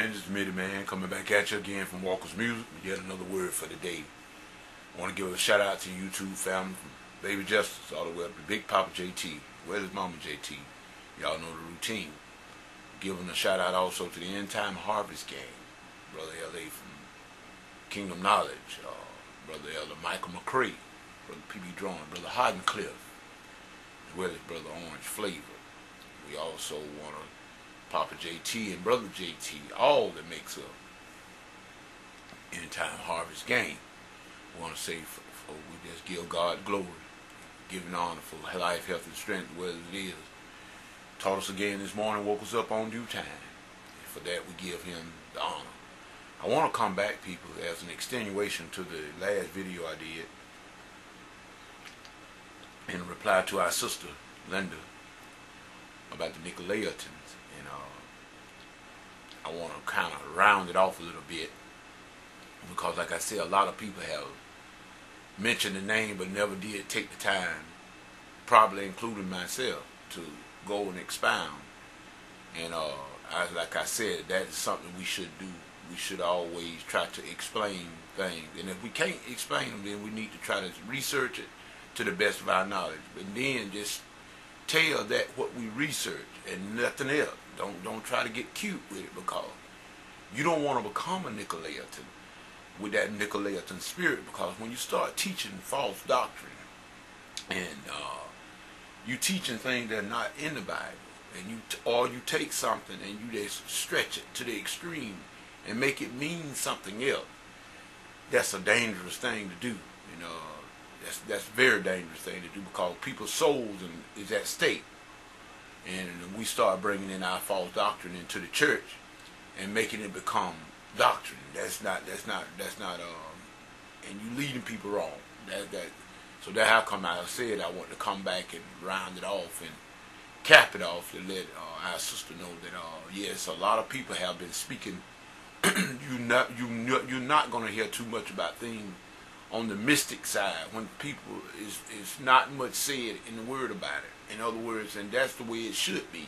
friends, it's Mitty Man coming back at you again from Walker's Music with yet another word for the day. I want to give a shout out to YouTube family from Baby Justice all the way up to Big Papa JT. Where's his mama JT? Y'all know the routine. Giving a shout out also to the End Time Harvest Gang, Brother LA from Kingdom Knowledge, Brother Elder Michael McCray, Brother PB Drone, Brother Hoddencliff, as well as Brother Orange Flavor. We also want to Papa JT and Brother JT, all that makes up End Time Harvest Gang. We want to say we just give God glory, giving honor for life, health, and strength, whether it is. Taught us again this morning, woke us up on due time. And for that, we give him the honor. I want to come back, people, as an extenuation to the last video I did in reply to our sister, Linda, about the Nicolaitans. And I want to kind of round it off a little bit because, like I said, a lot of people have mentioned the name but never did take the time, probably including myself, to go and expound. And like I said, that is something we should do. We should always try to explain things. And if we can't explain them, then we need to try to research it to the best of our knowledge. But then just tell that what we research and nothing else. Don't try to get cute with it, because you don't want to become a Nicolaitan with that Nicolaitan spirit, because when you start teaching false doctrine and you teaching things that are not in the Bible, and you take something and you just stretch it to the extreme and make it mean something else, that's a dangerous thing to do. That's a very dangerous thing to do, because people's souls is at stake. And we start bringing in our false doctrine into the church and making it become doctrine. That's not and you leading people wrong. So that's how come I said I want to come back and round it off and cap it off to let our sister know that yes, a lot of people have been speaking. You're not going to hear too much about things on the mystic side when people is not much said in the word about it. In other words, and that's the way it should be.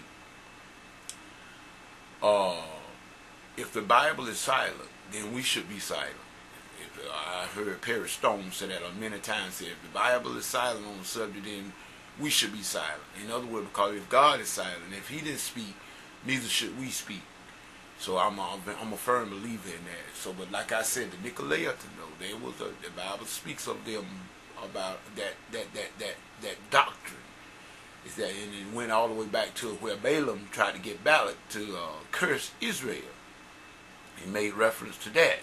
If the Bible is silent, then we should be silent. I heard Perry Stone say that many times. Said if the Bible is silent on the subject, then we should be silent. In other words, because if God is silent, if He didn't speak, neither should we speak. So I'm a firm believer in that. So, but like I said, the Nicolaitans, though, the Bible speaks of them about that doctrine. Is that, and it went all the way back to where Balaam tried to get Balak to curse Israel. He made reference to that.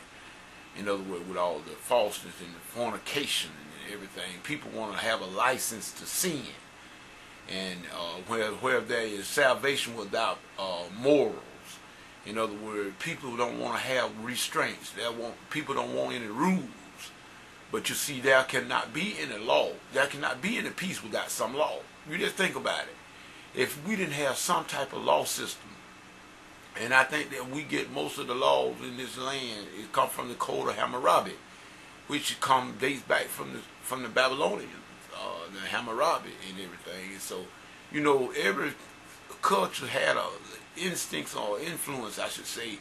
In other words, with all the falseness and the fornication and everything, people want to have a license to sin. And where there is salvation without morals. In other words, people don't want to have restraints. People don't want any rules. But you see, there cannot be any law. There cannot be any peace without some law. You just think about it. If we didn't have some type of law system, and I think that we get most of the laws in this land, it come from the Code of Hammurabi, which dates back from the Babylonians, the Hammurabi and everything. And so, every culture had instincts or influence, I should say,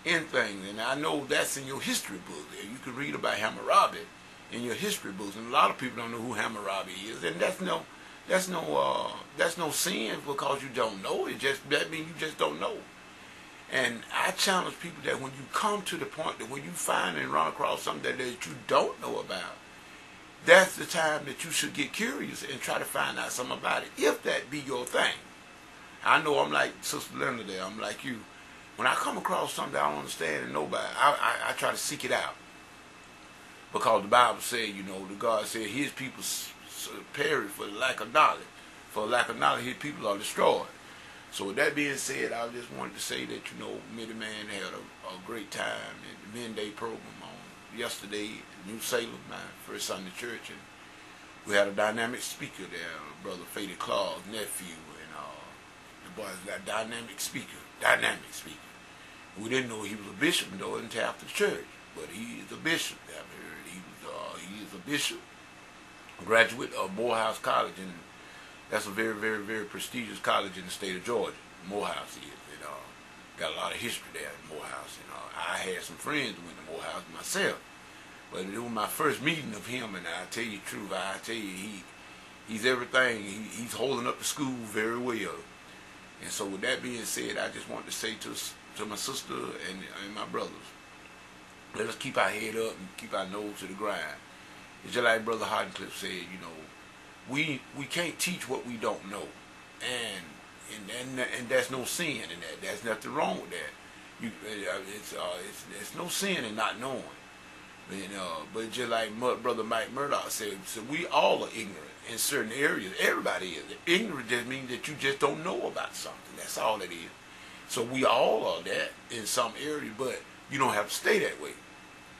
in things. And I know that's in your history book there. You can read about Hammurabi in your history books, and a lot of people don't know who Hammurabi is, and that's no sin because you don't know. That means you just don't know. And I challenge people that when you come to the point that when you find and run across something that you don't know about, that's the time that you should get curious and try to find out something about it, if that be your thing. I know I'm like Sister Linda there. I'm like you. When I come across something I don't understand and know about, I try to seek it out. Because the Bible said, the God said His people perish for the lack of knowledge. For lack of knowledge, His people are destroyed. So with that being said, I just wanted to say that, Mitty Man had a great time at the Midday program on yesterday at New Salem, my first Sunday church. And we had a dynamic speaker there, Brother Fady Clark's nephew. The boy's got dynamic speaker. We didn't know he was a bishop though until after the church, but he is a bishop. I heard he is a bishop, graduate of Morehouse College, and that's a very, very, very prestigious college in the state of Georgia. Morehouse is. Got a lot of history there at Morehouse. You know, I had some friends that went to Morehouse myself, but it was my first meeting of him, and I tell you the truth, I tell you, he's everything. He's holding up the school very well. And so with that being said, I just want to say to my sister and my brothers, let us keep our head up and keep our nose to the grind. It's just like Brother Hottencliff said, you know, we can't teach what we don't know, and there's no sin in that. There's nothing wrong with that. It's no sin in not knowing. But just like Brother Mike Murdoch said, so we all are ignorant in certain areas. Everybody is. Ignorant just means that you just don't know about something. That's all it is. So we all are that in some area, but you don't have to stay that way.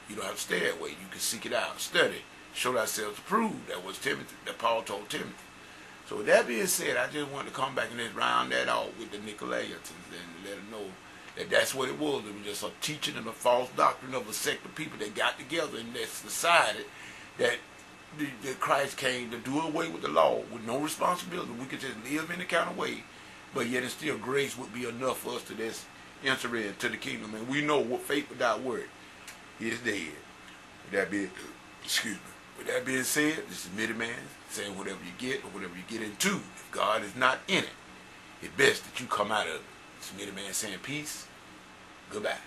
You don't have to stay that way. You can seek it out, study, show ourselves approved. That was Timothy, that Paul told Timothy. So with that being said, I just want to come back and just round that off with the Nicolaitans and let them know that that's what it was. It was just a teaching and a false doctrine of a sect of people that got together and that decided that Christ came to do away with the law with no responsibility. We could just live any kind of way, but yet it's still grace would be enough for us to just enter into the kingdom. And we know what faith without work is dead. With that being, with that being said, this is Mitty Man saying whatever you get or whatever you get into, if God is not in it, it's best that you come out of it. This is Mitty Man saying peace. Goodbye.